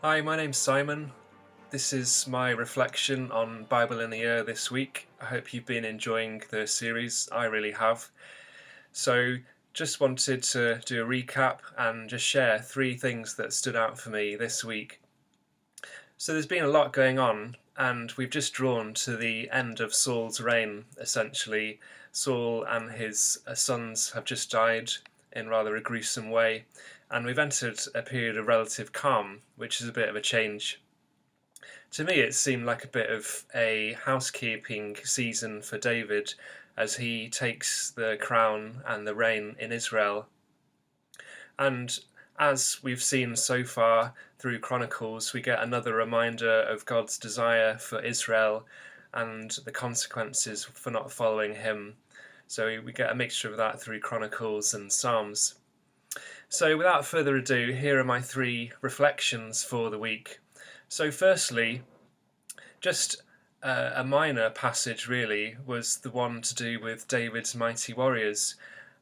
Hi, my name's Simon. This is my reflection on Bible in a Year this week. I hope you've been enjoying the series. I really have. So, just wanted to do a recap and just share 3 things that stood out for me this week. So, there's been a lot going on, and we've just drawn to the end of Saul's reign, essentially. Saul and his sons have just died in rather a gruesome way, and we've entered a period of relative calm, which is a bit of a change. To me, it seemed like a bit of a housekeeping season for David as he takes the crown and the reign in Israel. And as we've seen so far through Chronicles, we get another reminder of God's desire for Israel and the consequences for not following him. So we get a mixture of that through Chronicles and Psalms. So without further ado, here are my 3 reflections for the week. So firstly, just a minor passage really was the one to do with David's mighty warriors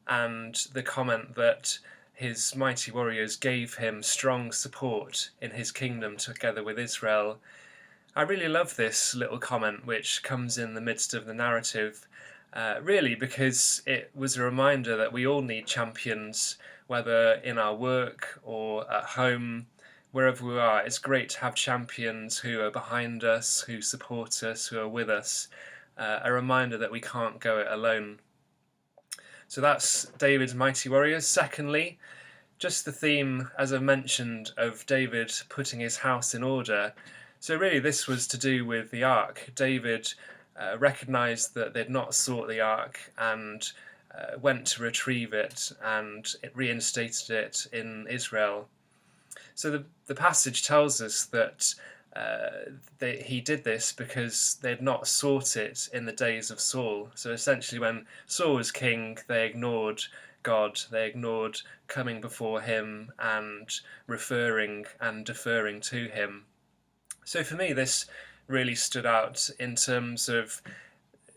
and the comment that his mighty warriors gave him strong support in his kingdom together with Israel. I really love this little comment which comes in the midst of the narrative, really because it was a reminder that we all need champions, whether in our work or at home, wherever we are. It's great to have champions who are behind us, who support us, who are with us, a reminder that we can't go it alone. So that's David's mighty warriors. Secondly, just the theme, as I mentioned, of David putting his house in order. So really this was to do with the ark. David recognised that they'd not sought the ark and went to retrieve it, and it reinstated it in Israel. So the passage tells us that he did this because they had not sought it in the days of Saul. So essentially when Saul was king, they ignored God, they ignored coming before him and referring and deferring to him. So for me this really stood out in terms of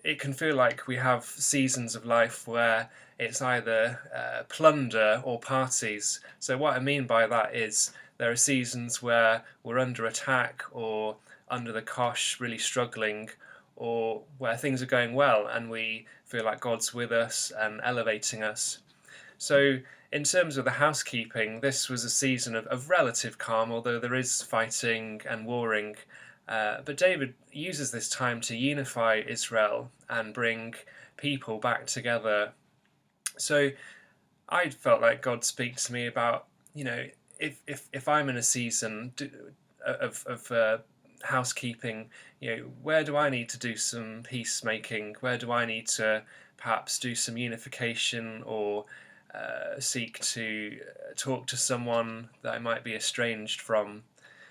it can feel like we have seasons of life where it's either plunder or parties. So what I mean by that is there are seasons where we're under attack or under the cosh, really struggling, or where things are going well and we feel like God's with us and elevating us. So in terms of the housekeeping, this was a season of relative calm, although there is fighting and warring. But David uses this time to unify Israel and bring people back together. So I felt like God speaks to me about, if I'm in a season of housekeeping, where do I need to do some peacemaking? Where do I need to perhaps do some unification or seek to talk to someone that I might be estranged from?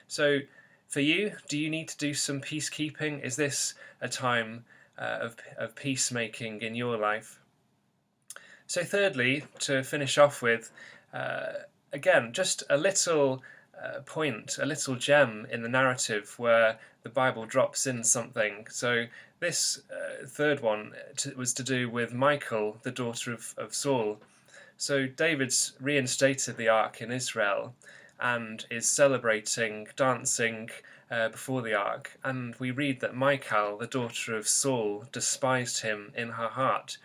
So for you, do you need to do some peacekeeping? Is this a time of peacemaking in your life? So thirdly, to finish off with, again, just a little point, a little gem in the narrative where the Bible drops in something. So this third one was to do with Michal, the daughter of Saul. So David's reinstated the ark in Israel and is celebrating, dancing before the ark. And we read that Michal, the daughter of Saul, despised him in her heart.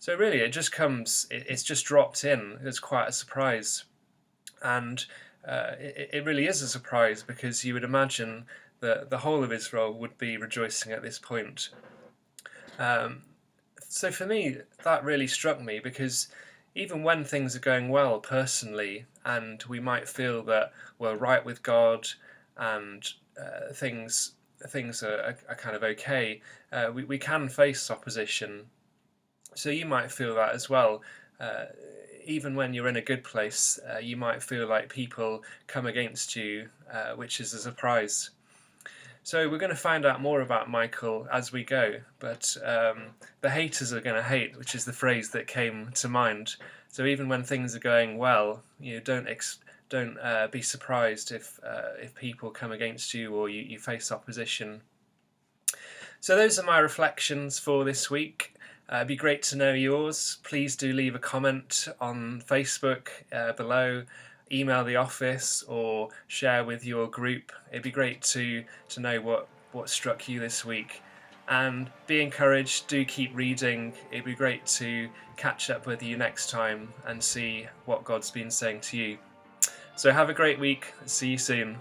So really it just comes, it's just dropped in. It's quite a surprise. And it really is a surprise because you would imagine that the whole of Israel would be rejoicing at this point. So for me, that really struck me because even when things are going well personally and we might feel that we're right with God and things are kind of okay, we can face opposition. So you might feel that as well. Even when you're in a good place, you might feel like people come against you, which is a surprise. So we're going to find out more about Michal as we go, but the haters are going to hate, which is the phrase that came to mind. So even when things are going well, don't be surprised if people come against you or you face opposition. So those are my reflections for this week. It'd be great to know yours. Please do leave a comment on Facebook below, email the office, or share with your group. It'd be great to know what struck you this week. And be encouraged, do keep reading. It'd be great to catch up with you next time and see what God's been saying to you. So have a great week. See you soon.